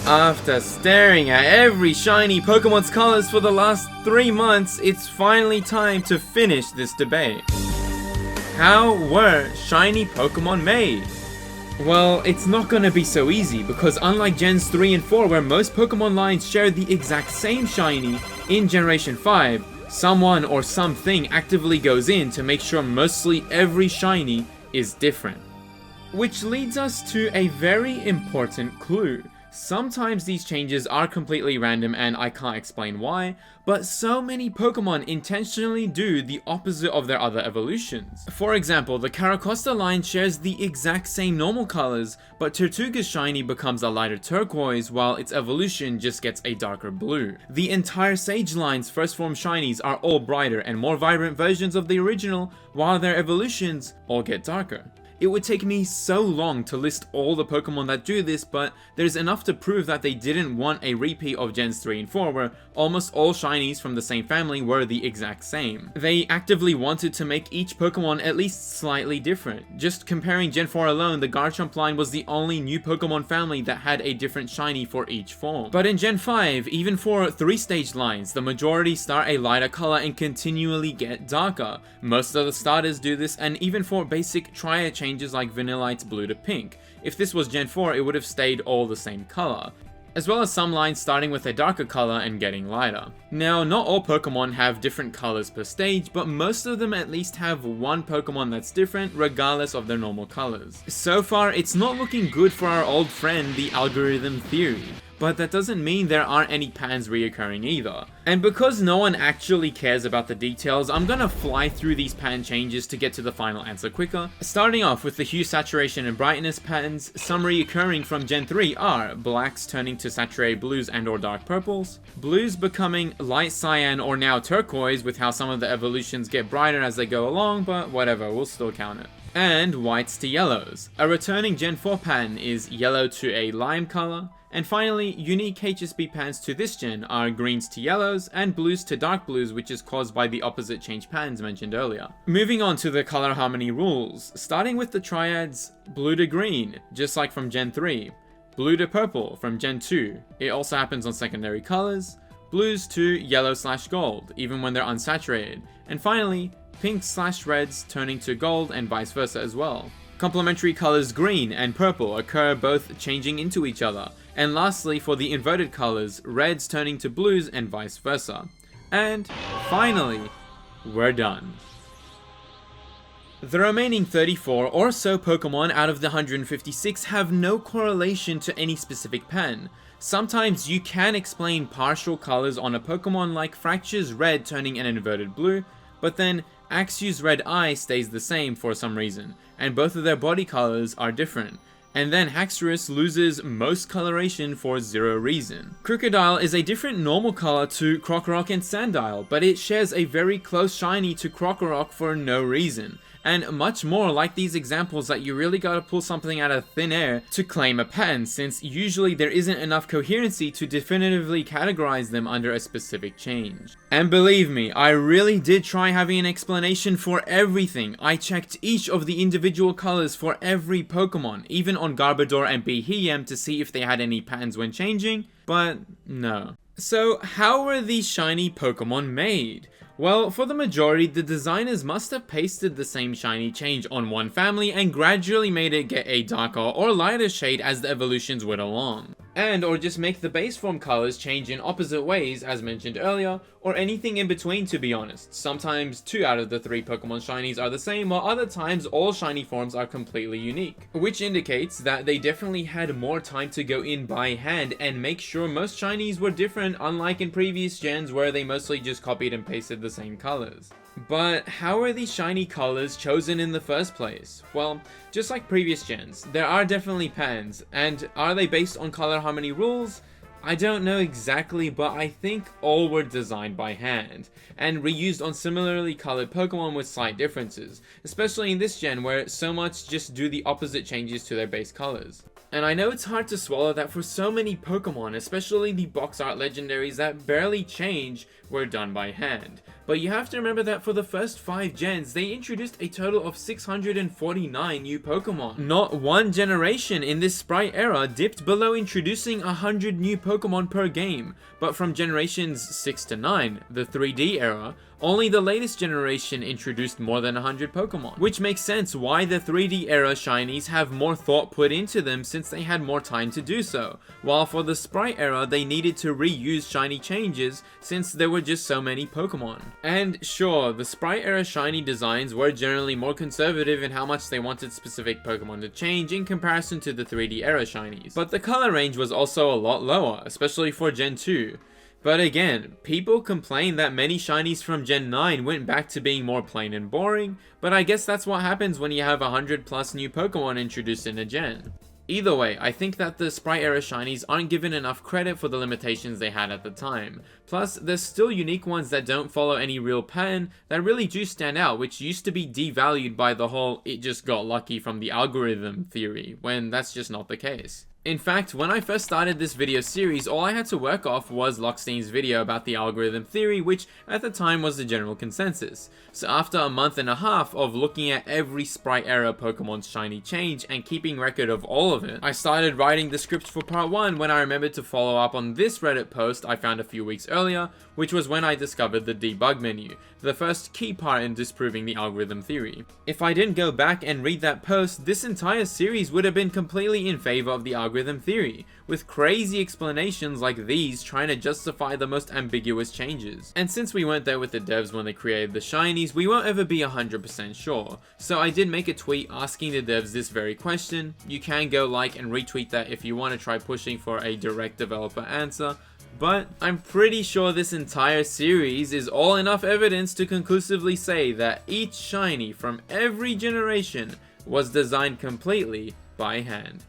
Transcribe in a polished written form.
After staring at every shiny Pokemon's colors for the last 3 months, it's finally time to finish this debate. How were shiny Pokemon made? Well, it's not gonna be so easy because unlike Gens 3 and 4 where most Pokemon lines share the exact same shiny, in Generation 5, someone or something actively goes in to make sure mostly every shiny is different. Which leads us to a very important clue. Sometimes these changes are completely random and I can't explain why, but so many Pokemon intentionally do the opposite of their other evolutions. For example, the Caracosta line shares the exact same normal colors, but Tirtouga's shiny becomes a lighter turquoise while its evolution just gets a darker blue. The entire Sage line's first form shinies are all brighter and more vibrant versions of the original, while their evolutions all get darker. It would take me so long to list all the Pokemon that do this, but there's enough to prove that they didn't want a repeat of Gens 3 and 4 where almost all shinies from the same family were the exact same. They actively wanted to make each Pokemon at least slightly different. Just comparing Gen 4 alone, the Garchomp line was the only new Pokemon family that had a different shiny for each form. But in Gen 5, even for 3-stage lines, the majority start a lighter color and continually get darker. Most of the starters do this, and even for basic Triad changes like Vanillite's blue to pink. If this was Gen 4, it would have stayed all the same color. As well as some lines starting with a darker color and getting lighter. Now, not all Pokemon have different colors per stage, but most of them at least have one Pokemon that's different regardless of their normal colors. So far, it's not looking good for our old friend, the algorithm theory. But that doesn't mean there aren't any patterns reoccurring either. And because no one actually cares about the details, I'm gonna fly through these pattern changes to get to the final answer quicker. Starting off with the hue, saturation, and brightness patterns, some reoccurring from Gen 3 are blacks turning to saturated blues and or dark purples, blues becoming light cyan or now turquoise with how some of the evolutions get brighter as they go along, but whatever, we'll still count it. And whites to yellows. A returning Gen 4 pattern is yellow to a lime color. And finally, unique HSP patterns to this gen are greens to yellows and blues to dark blues, which is caused by the opposite change patterns mentioned earlier. Moving on to the color harmony rules, starting with the triads blue to green, just like from Gen 3, blue to purple from Gen 2, it also happens on secondary colors, blues to yellow/gold, even when they're unsaturated, and finally, pink/reds turning to gold and vice versa as well. Complementary colors green and purple occur both changing into each other. And lastly, for the inverted colors, reds turning to blues and vice versa. And finally, we're done. The remaining 34 or so Pokemon out of the 156 have no correlation to any specific pattern. Sometimes you can explain partial colors on a Pokemon like Fracture's red turning an inverted blue, but then Axew's red eye stays the same for some reason, and both of their body colors are different. And then Haxorus loses most coloration for zero reason. Krookodile is a different normal color to Krokorok and Sandile, but it shares a very close shiny to Krokorok for no reason. And much more like these examples that you really gotta pull something out of thin air to claim a pattern, since usually there isn't enough coherency to definitively categorize them under a specific change. And believe me, I really did try having an explanation for everything. I checked each of the individual colors for every Pokemon, even on Garbodor and Behem to see if they had any patterns when changing, but no. So how were these shiny Pokemon made? Well, for the majority, the designers must have pasted the same shiny change on one family and gradually made it get a darker or lighter shade as the evolutions went along. And or just make the base form colors change in opposite ways as mentioned earlier, or anything in between to be honest. Sometimes 2 out of the 3 Pokemon shinies are the same, while other times all shiny forms are completely unique. Which indicates that they definitely had more time to go in by hand and make sure most shinies were different, unlike in previous gens where they mostly just copied and pasted the same colors. But how are these shiny colors chosen in the first place? Well, just like previous gens, there are definitely patterns, and are they based on color harmony rules? I don't know exactly, but I think all were designed by hand, and reused on similarly colored Pokemon with slight differences, especially in this gen where so much just do the opposite changes to their base colors. And I know it's hard to swallow that for so many Pokemon, especially the box art legendaries that barely change, were done by hand. But you have to remember that for the first 5 gens, they introduced a total of 649 new Pokemon. Not one generation in this Sprite era dipped below introducing 100 new Pokemon per game, but from generations 6 to 9, the 3D era, only the latest generation introduced more than 100 Pokemon. Which makes sense why the 3D era shinies have more thought put into them since they had more time to do so, while for the Sprite era they needed to reuse shiny changes since there were just so many Pokemon. And sure, the Sprite era shiny designs were generally more conservative in how much they wanted specific Pokemon to change in comparison to the 3D era shinies, but the color range was also a lot lower, especially for Gen 2. But again, people complain that many shinies from Gen 9 went back to being more plain and boring, but I guess that's what happens when you have 100 plus new Pokemon introduced in a gen. Either way, I think that the Sprite era shinies aren't given enough credit for the limitations they had at the time. Plus, there's still unique ones that don't follow any real pattern that really do stand out, which used to be devalued by the whole "it just got lucky from the algorithm" theory, when that's just not the case. In fact, when I first started this video series, all I had to work off was Lockstein's video about the algorithm theory, which at the time was the general consensus. So after a month and a half of looking at every Sprite era Pokemon's shiny change and keeping record of all of it, I started writing the script for part 1 when I remembered to follow up on this Reddit post I found a few weeks earlier, which was when I discovered the debug menu, the first key part in disproving the algorithm theory. If I didn't go back and read that post, this entire series would have been completely in favor of the algorithm theory, with crazy explanations like these trying to justify the most ambiguous changes. And since we weren't there with the devs when they created the shinies, we won't ever be 100% sure. So I did make a tweet asking the devs this very question. You can go like and retweet that if you want to try pushing for a direct developer answer. But I'm pretty sure this entire series is all enough evidence to conclusively say that each shiny from every generation was designed completely by hand.